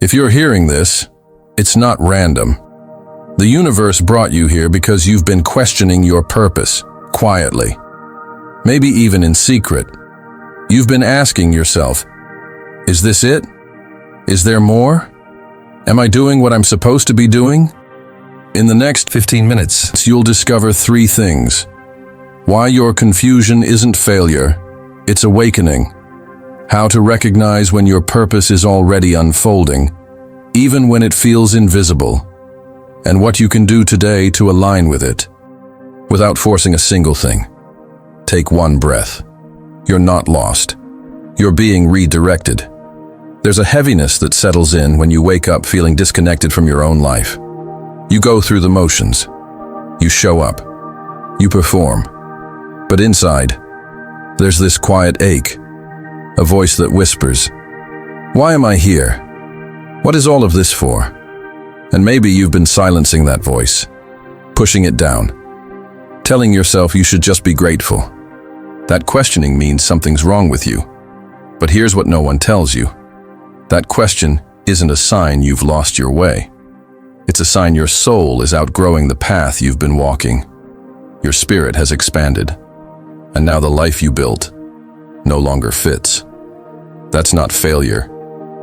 If you're hearing this, it's not random. The universe brought you here because you've been questioning your purpose, quietly. Maybe even in secret. You've been asking yourself, is this it? Is there more? Am I doing what I'm supposed to be doing? In the next 15 minutes, you'll discover 3 things. Why your confusion isn't failure, it's awakening. How to recognize when your purpose is already unfolding, even when it feels invisible. And what you can do today to align with it, without forcing a single thing. Take 1 breath. You're not lost. You're being redirected. There's a heaviness that settles in when you wake up feeling disconnected from your own life. You go through the motions. You show up. You perform. But inside, there's this quiet ache, a voice that whispers, "Why am I here? What is all of this for?" And maybe you've been silencing that voice, pushing it down, telling yourself you should just be grateful. That questioning means something's wrong with you. But here's what no one tells you. That question isn't a sign you've lost your way. It's a sign your soul is outgrowing the path you've been walking. Your spirit has expanded, and now the life you built no longer fits. That's not failure.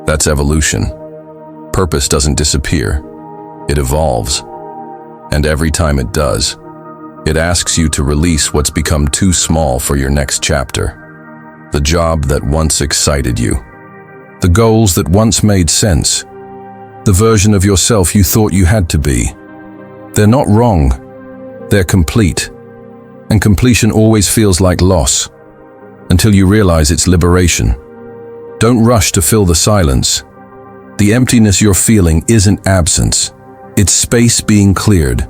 That's evolution. Purpose doesn't disappear. It evolves. And every time it does, it asks you to release what's become too small for your next chapter. The job that once excited you. The goals that once made sense. The version of yourself you thought you had to be. They're not wrong. They're complete. And completion always feels like loss, until you realize it's liberation. Don't rush to fill the silence. The emptiness you're feeling isn't absence. It's space being cleared.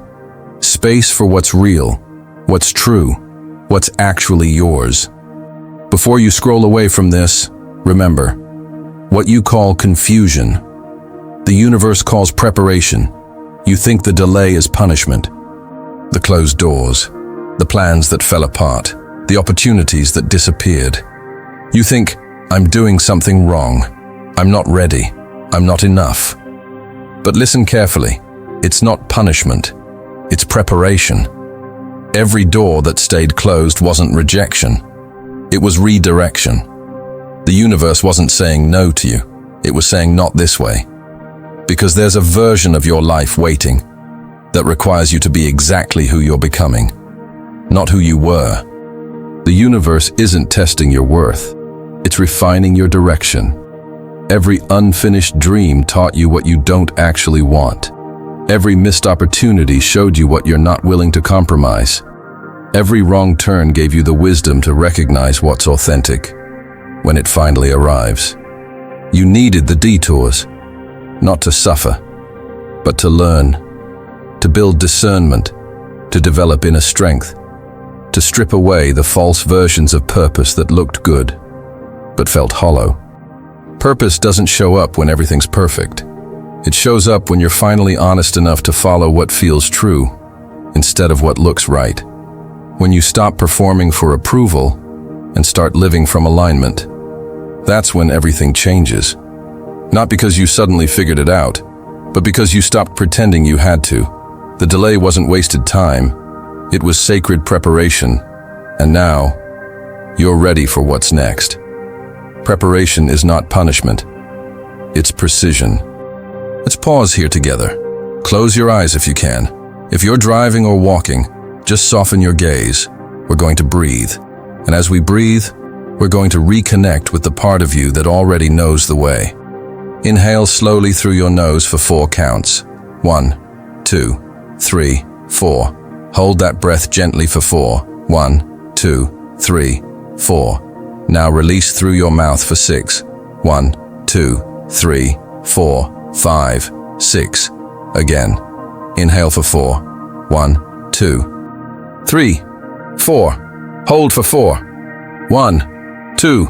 Space for what's real, what's true, what's actually yours. Before you scroll away from this, remember, what you call confusion, the universe calls preparation. You think the delay is punishment. The closed doors, the plans that fell apart, the opportunities that disappeared. You think, I'm doing something wrong. I'm not ready. I'm not enough. But listen carefully. It's not punishment. It's preparation. Every door that stayed closed wasn't rejection. It was redirection. The universe wasn't saying no to you. It was saying not this way. Because there's a version of your life waiting that requires you to be exactly who you're becoming, not who you were. The universe isn't testing your worth. It's refining your direction. Every unfinished dream taught you what you don't actually want. Every missed opportunity showed you what you're not willing to compromise. Every wrong turn gave you the wisdom to recognize what's authentic when it finally arrives. You needed the detours, not to suffer, but to learn, to build discernment, to develop inner strength, to strip away the false versions of purpose that looked good, but felt hollow. Purpose doesn't show up when everything's perfect. It shows up when you're finally honest enough to follow what feels true, instead of what looks right. When you stop performing for approval and start living from alignment. That's when everything changes. Not because you suddenly figured it out, but because you stopped pretending you had to. The delay wasn't wasted time. It was sacred preparation. And now, you're ready for what's next. Preparation is not punishment. It's precision. Let's pause here together. Close your eyes if you can. If you're driving or walking, just soften your gaze. We're going to breathe. And as we breathe, we're going to reconnect with the part of you that already knows the way. Inhale slowly through your nose for 4 counts. 1, 2, 3, 4. Hold that breath gently for 4. 1, 2, 3, 4. Now release through your mouth for 6. 1, 2, 3, 4, 5, 6. Again. Inhale for 4. 1, 2, 3, 4. Hold for 4. 1, 2,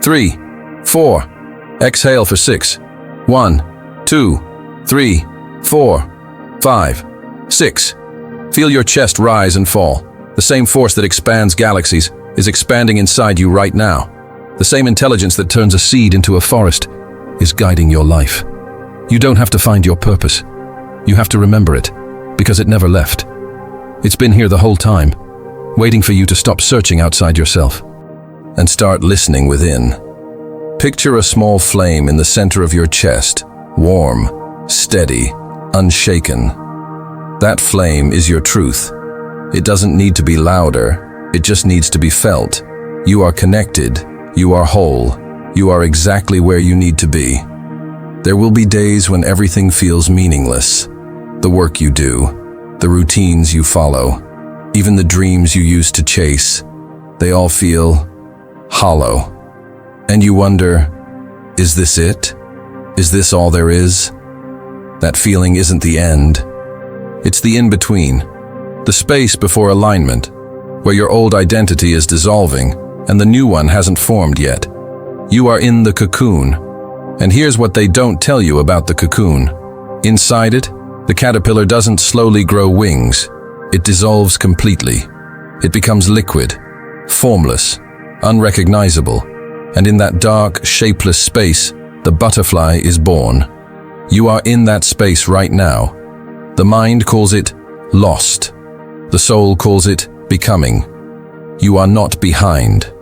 3, 4. Exhale for 6. 1, 2, 3, 4, 5, 6. Feel your chest rise and fall. The same force that expands galaxies is expanding inside you right now. The same intelligence that turns a seed into a forest is guiding your life. You don't have to find your purpose. You have to remember it, because it never left. It's been here the whole time, waiting for you to stop searching outside yourself and start listening within. Picture a small flame in the center of your chest, warm, steady, unshaken. That flame is your truth. It doesn't need to be louder, it just needs to be felt. You are connected, you are whole, you are exactly where you need to be. There will be days when everything feels meaningless. The work you do, the routines you follow, even the dreams you used to chase, they all feel hollow. And you wonder, is this it? Is this all there is? That feeling isn't the end. It's the in-between, the space before alignment, where your old identity is dissolving and the new one hasn't formed yet. You are in the cocoon. And here's what they don't tell you about the cocoon. Inside it, the caterpillar doesn't slowly grow wings. It dissolves completely. It becomes liquid, formless, unrecognizable. And in that dark, shapeless space, the butterfly is born. You are in that space right now. The mind calls it lost. The soul calls it becoming. You are not behind.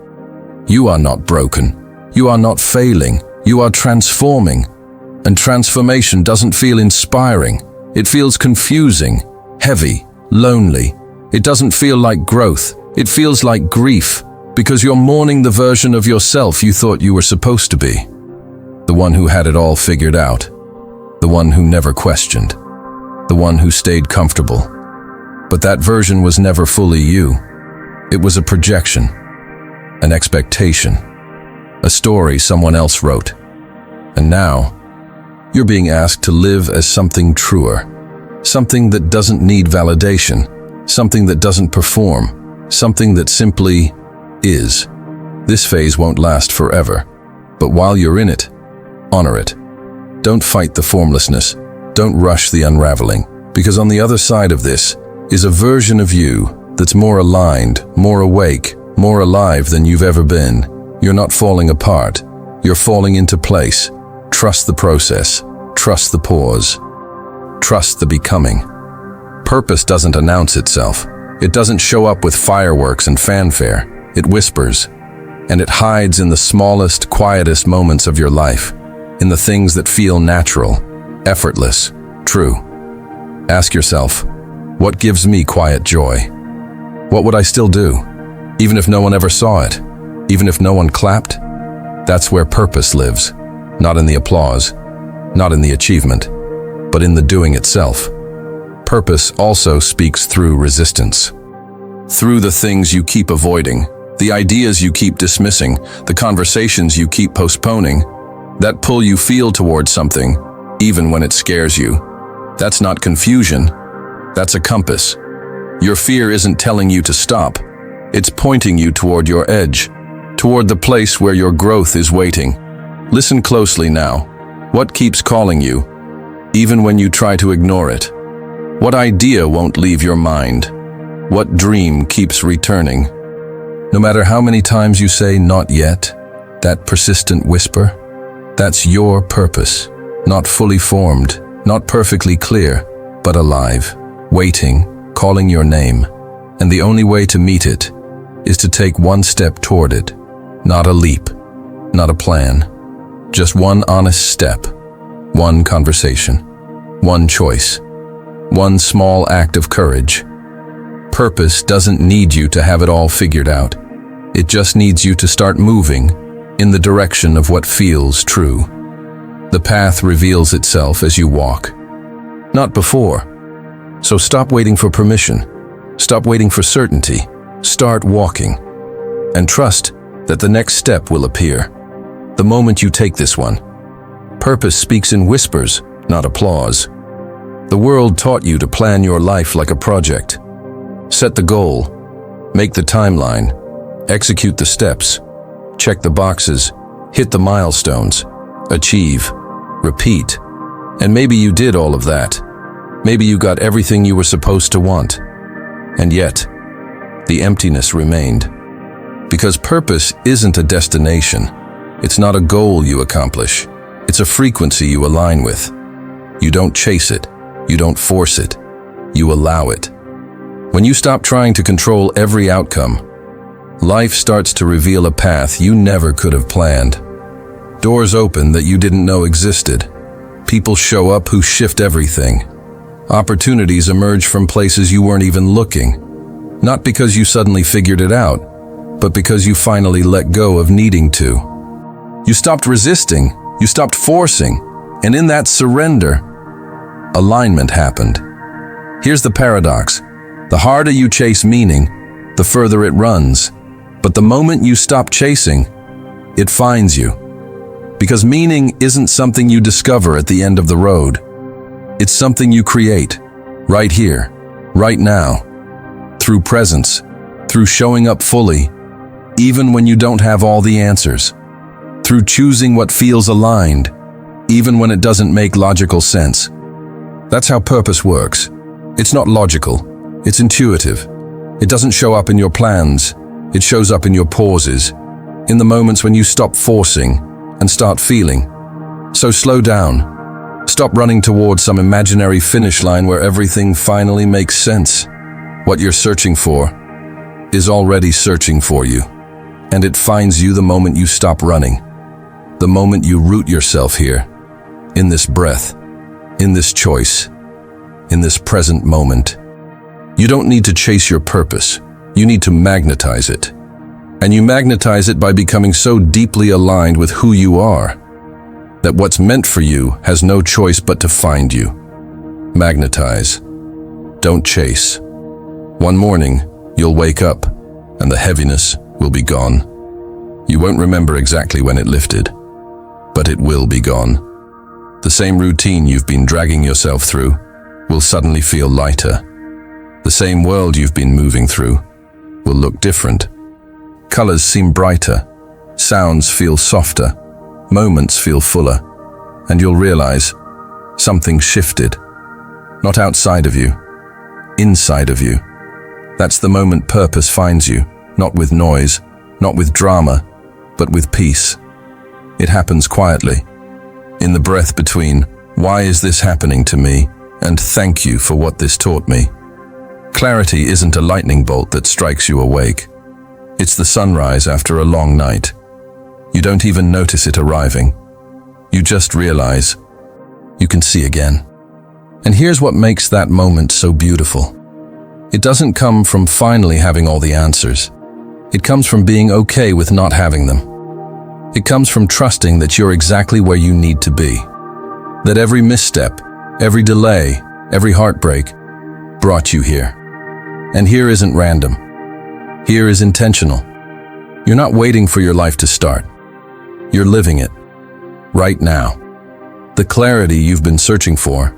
You are not broken. You are not failing. You are transforming. And transformation doesn't feel inspiring. It feels confusing, heavy, lonely. It doesn't feel like growth. It feels like grief, because you're mourning the version of yourself you thought you were supposed to be. The one who had it all figured out. The one who never questioned. The one who stayed comfortable. But that version was never fully you. It was a projection, an expectation, a story someone else wrote. And now, you're being asked to live as something truer, something that doesn't need validation, something that doesn't perform, something that simply is. This phase won't last forever, but while you're in it, honor it. Don't fight the formlessness. Don't rush the unraveling, because on the other side of this is a version of you that's more aligned, more awake, more alive than you've ever been. You're not falling apart. You're falling into place. Trust the process. Trust the pause. Trust the becoming. Purpose doesn't announce itself. It doesn't show up with fireworks and fanfare. It whispers, and it hides in the smallest, quietest moments of your life, in the things that feel natural, effortless, true. Ask yourself, what gives me quiet joy? What would I still do, even if no one ever saw it, even if no one clapped? That's where purpose lives, not in the applause, not in the achievement, but in the doing itself. Purpose also speaks through resistance. Through the things you keep avoiding, the ideas you keep dismissing, the conversations you keep postponing, that pull you feel towards something, even when it scares you. That's not confusion, that's a compass. Your fear isn't telling you to stop. It's pointing you toward your edge, toward the place where your growth is waiting. Listen closely now. What keeps calling you, even when you try to ignore it? What idea won't leave your mind? What dream keeps returning? No matter how many times you say not yet, that persistent whisper, that's your purpose, not fully formed, not perfectly clear, but alive, waiting, calling your name. And the only way to meet it is to take one step toward it, not a leap, not a plan, just one honest step, one conversation, one choice, one small act of courage. Purpose doesn't need you to have it all figured out. It just needs you to start moving in the direction of what feels true. The path reveals itself as you walk, not before. So stop waiting for permission. Stop waiting for certainty. Start walking. And trust that the next step will appear. The moment you take this one. Purpose speaks in whispers, not applause. The world taught you to plan your life like a project. Set the goal, make the timeline, execute the steps, check the boxes, hit the milestones, achieve, repeat. And maybe you did all of that. Maybe you got everything you were supposed to want. And yet, the emptiness remained. Because purpose isn't a destination. It's not a goal you accomplish. It's a frequency you align with. You don't chase it. You don't force it. You allow it. When you stop trying to control every outcome, life starts to reveal a path you never could have planned. Doors open that you didn't know existed. People show up who shift everything. Opportunities emerge from places you weren't even looking. Not because you suddenly figured it out, but because you finally let go of needing to. You stopped resisting, you stopped forcing, and in that surrender, alignment happened. Here's the paradox. The harder you chase meaning, the further it runs. But the moment you stop chasing, it finds you. Because meaning isn't something you discover at the end of the road. It's something you create, right here, right now, through presence, through showing up fully, even when you don't have all the answers, through choosing what feels aligned, even when it doesn't make logical sense. That's how purpose works. It's not logical, it's intuitive. It doesn't show up in your plans, it shows up in your pauses, in the moments when you stop forcing and start feeling. So slow down. Stop running towards some imaginary finish line where everything finally makes sense. What you're searching for is already searching for you, and it finds you the moment you stop running, the moment you root yourself here, in this breath, in this choice, in this present moment. You don't need to chase your purpose, you need to magnetize it. And you magnetize it by becoming so deeply aligned with who you are, that what's meant for you has no choice but to find you. Magnetize. Don't chase. One morning, you'll wake up, and the heaviness will be gone. You won't remember exactly when it lifted, but it will be gone. The same routine you've been dragging yourself through will suddenly feel lighter. The same world you've been moving through will look different. Colors seem brighter, sounds feel softer, moments feel fuller, and you'll realize something shifted. Not outside of you, inside of you. That's the moment purpose finds you, not with noise, not with drama, but with peace. It happens quietly, in the breath between, "Why is this happening to me?" and "Thank you for what this taught me." Clarity isn't a lightning bolt that strikes you awake. It's the sunrise after a long night. You don't even notice it arriving. You just realize you can see again. And here's what makes that moment so beautiful. It doesn't come from finally having all the answers. It comes from being okay with not having them. It comes from trusting that you're exactly where you need to be. That every misstep, every delay, every heartbreak brought you here. And here isn't random. Here is intentional. You're not waiting for your life to start. You're living it, right now. The clarity you've been searching for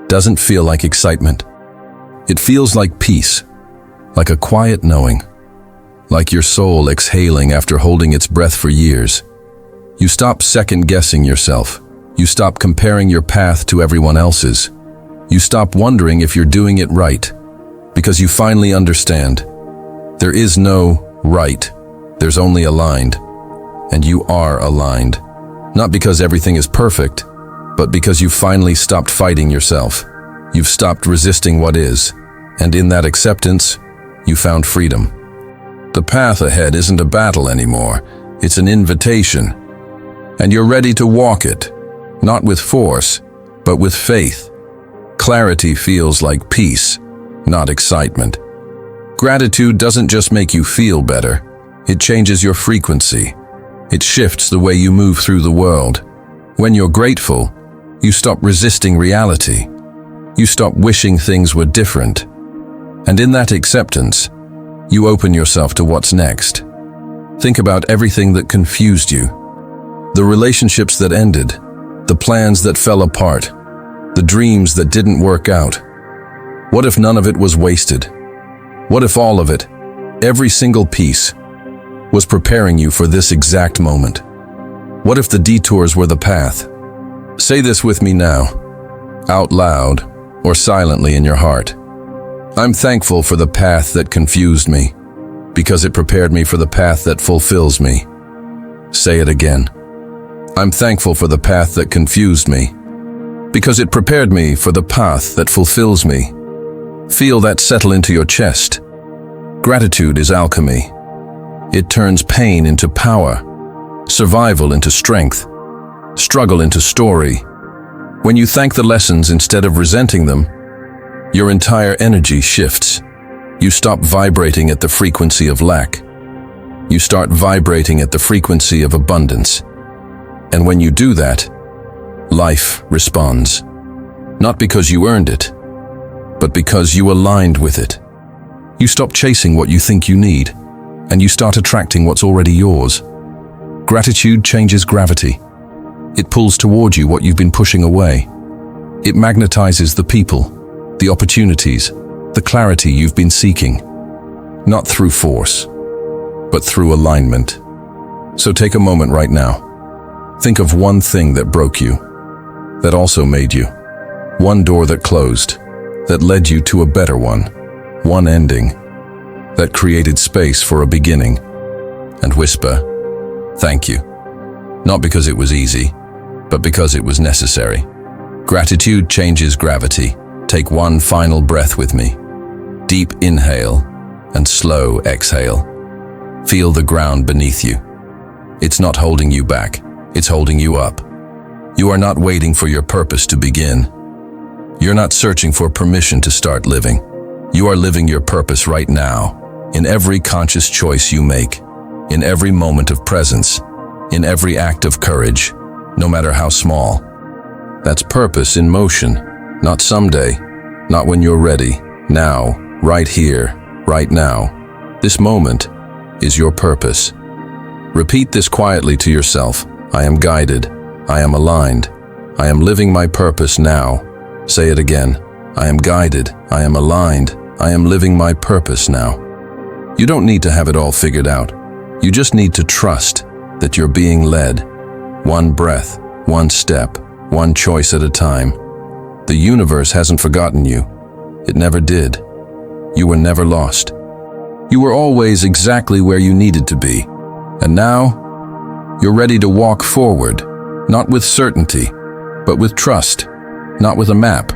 doesn't feel like excitement. It feels like peace, like a quiet knowing, like your soul exhaling after holding its breath for years. You stop second-guessing yourself. You stop comparing your path to everyone else's. You stop wondering if you're doing it right, because you finally understand. There is no right, there's only aligned. And you are aligned. Not because everything is perfect, but because you finally stopped fighting yourself. You've stopped resisting what is, and in that acceptance, you found freedom. The path ahead isn't a battle anymore, it's an invitation. And you're ready to walk it, not with force, but with faith. Clarity feels like peace, not excitement. Gratitude doesn't just make you feel better, it changes your frequency. It shifts the way you move through the world. When you're grateful, you stop resisting reality. You stop wishing things were different. And in that acceptance, you open yourself to what's next. Think about everything that confused you. The relationships that ended, the plans that fell apart, the dreams that didn't work out. What if none of it was wasted? What if all of it, every single piece, was preparing you for this exact moment? What if the detours were the path? Say this with me now, out loud or silently in your heart. I'm thankful for the path that confused me, because it prepared me for the path that fulfills me. Say it again. I'm thankful for the path that confused me, because it prepared me for the path that fulfills me. Feel that settle into your chest. Gratitude is alchemy. It turns pain into power, survival into strength, struggle into story. When you thank the lessons instead of resenting them, your entire energy shifts. You stop vibrating at the frequency of lack. You start vibrating at the frequency of abundance. And when you do that, life responds. Not because you earned it, but because you aligned with it. You stop chasing what you think you need, and you start attracting what's already yours. Gratitude changes gravity. It pulls toward you what you've been pushing away. It magnetizes the people, the opportunities, the clarity you've been seeking. Not through force, but through alignment. So take a moment right now. Think of one thing that broke you, that also made you. One door that closed, that led you to a better one. One ending, that created space for a beginning. And whisper, thank you. Not because it was easy, but because it was necessary. Gratitude changes gravity. Take one final breath with me. Deep inhale and slow exhale. Feel the ground beneath you. It's not holding you back, it's holding you up. You are not waiting for your purpose to begin. You're not searching for permission to start living. You are living your purpose right now, in every conscious choice you make, in every moment of presence, in every act of courage, no matter how small. That's purpose in motion, not someday, not when you're ready. Now, right here, right now. This moment is your purpose. Repeat this quietly to yourself. I am guided. I am aligned. I am living my purpose now. Say it again. I am guided. I am aligned. I am living my purpose now. You don't need to have it all figured out. You just need to trust that you're being led. One breath, one step, one choice at a time. The universe hasn't forgotten you. It never did. You were never lost. You were always exactly where you needed to be. And now, you're ready to walk forward, not with certainty, but with trust. Not with a map,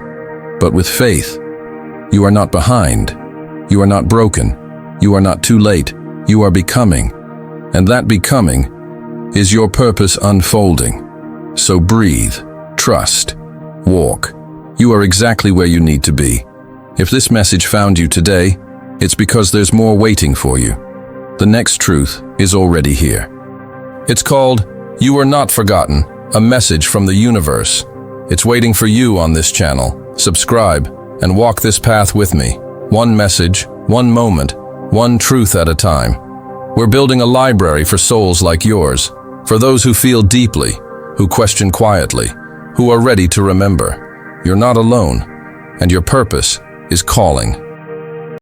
but with faith. You are not behind. You are not broken. You are not too late. You are becoming. And that becoming is your purpose unfolding. So breathe, trust, walk. You are exactly where you need to be. If this message found you today, it's because there's more waiting for you. The next truth is already here. It's called, You Are Not Forgotten, a message from the universe. It's waiting for you on this channel. Subscribe and walk this path with me. One message, one moment, one truth at a time. We're building a library for souls like yours, for those who feel deeply, who question quietly, who are ready to remember. You're not alone, and your purpose is calling.